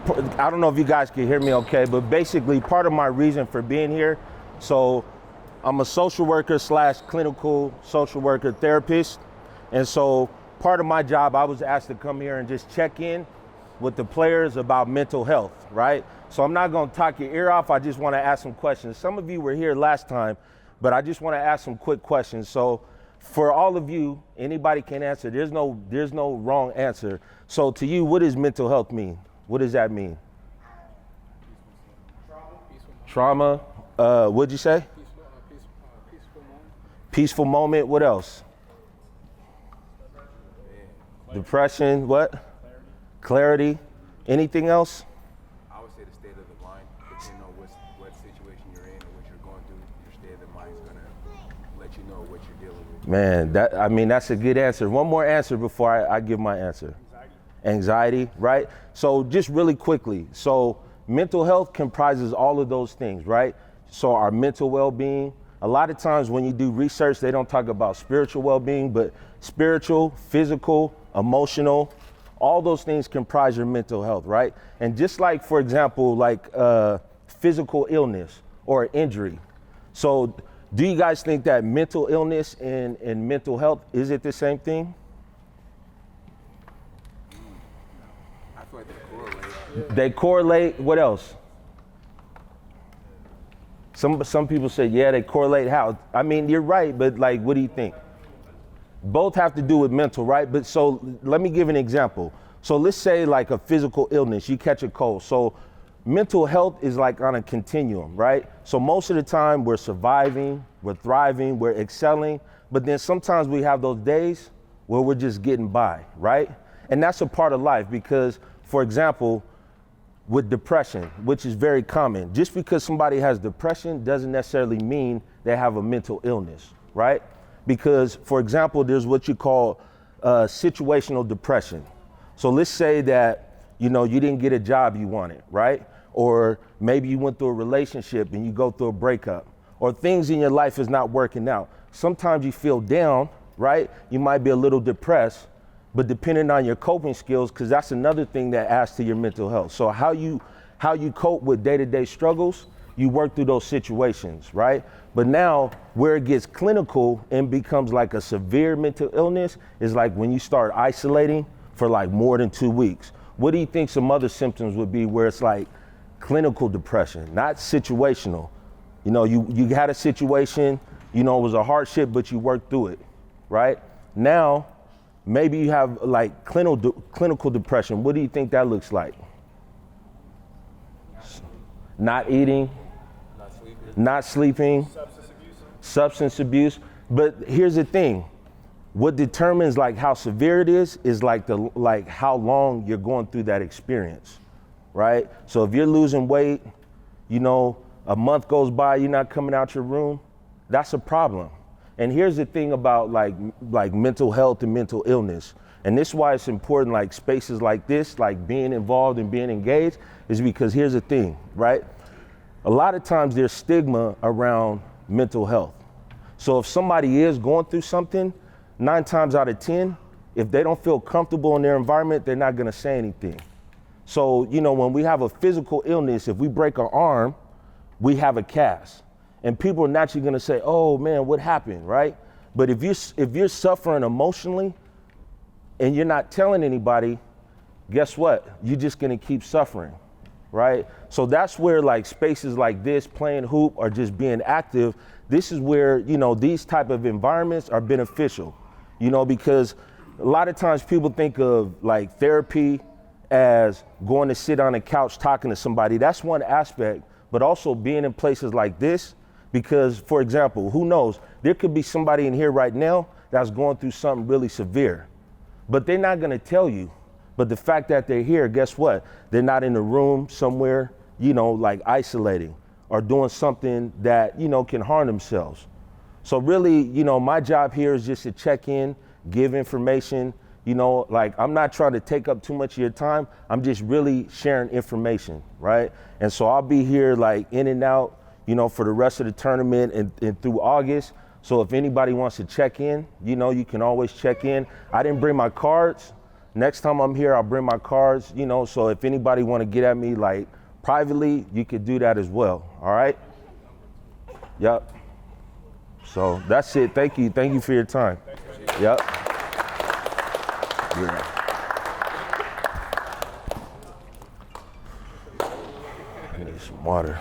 I don't know if you guys can hear me okay, but basically part of my reason for being here, so I'm a social worker / clinical social worker therapist. And so part of my job, I was asked to come here and just check in with the players about mental health, right? So I'm not gonna talk your ear off, I just wanna ask some questions. Some of you were here last time, but I just wanna ask some quick questions. So for all of you, anybody can answer. There's no wrong answer. So to you, what does mental health mean? What does that mean? Trauma. What'd you say? Peaceful moment. Peaceful moment. What else? Depression. What? Clarity. Anything else? I would say the state of the mind. Depending on what situation you're in or what you're going through, your state of the mind is gonna let you know what you're dealing with. Man, that's a good answer. One more answer before I give my answer. Anxiety, right? So just really quickly, so mental health comprises all of those things, right? So our mental well-being, a lot of times when you do research, they don't talk about spiritual well-being, but spiritual, physical, emotional, all those things comprise your mental health, right? And just like, for example, like physical illness or injury. So do you guys think that mental illness and mental health, is it the same thing? I feel like they correlate. They correlate. What else? Some people say, yeah, they correlate. How? I mean, you're right, but like, what do you think? Both have to do with mental, right? But so let me give an example. So let's say like a physical illness, you catch a cold. So mental health is like on a continuum, right? So most of the time we're surviving, we're thriving, we're excelling, but then sometimes we have those days where we're just getting by, right? And that's a part of life because, for example, with depression, which is very common, just because somebody has depression doesn't necessarily mean they have a mental illness, right? Because, for example, there's what you call situational depression. So let's say that, you didn't get a job you wanted, right? Or maybe you went through a relationship and you go through a breakup, or things in your life is not working out. Sometimes you feel down, right? You might be a little depressed, but depending on your coping skills, because that's another thing that adds to your mental health. So how you cope with day-to-day struggles, you work through those situations, right? But now where it gets clinical and becomes like a severe mental illness is like when you start isolating for like more than 2 weeks. What do you think some other symptoms would be where it's like clinical depression, not situational? You had a situation, it was a hardship, but you worked through it, right? Now, maybe you have like clinical depression. What do you think that looks like? Not eating, not sleeping, substance abuse. But here's the thing. What determines like how severe it is like how long you're going through that experience, right? So if you're losing weight, a month goes by, you're not coming out your room, that's a problem. And here's the thing about like mental health and mental illness. And this is why it's important, like spaces like this, like being involved and being engaged, is because here's the thing, right? A lot of times there's stigma around mental health. So if somebody is going through something, 9 times out of 10, if they don't feel comfortable in their environment, they're not gonna say anything. So, when we have a physical illness, if we break our arm, we have a cast. And people are naturally gonna say, oh man, what happened, right? But if you're suffering emotionally and you're not telling anybody, guess what? You're just gonna keep suffering, right? So that's where like spaces like this, playing hoop or just being active, this is where, these type of environments are beneficial, because a lot of times people think of like therapy as going to sit on a couch talking to somebody. That's one aspect, but also being in places like this, because, for example, who knows, there could be somebody in here right now that's going through something really severe, but they're not gonna tell you. But the fact that they're here, guess what? They're not in a room somewhere, like isolating or doing something that, can harm themselves. So really, my job here is just to check in, give information, like I'm not trying to take up too much of your time. I'm just really sharing information, right? And so I'll be here like in and out, for the rest of the tournament and through August. So if anybody wants to check in, you can always check in. I didn't bring my cards, Next time I'm here, I'll bring my cards, you know, so if anybody want to get at me like privately, you could do that as well. All right? Yep. So that's it. Thank you. Thank you for your time. Yep. Yeah. I need some water.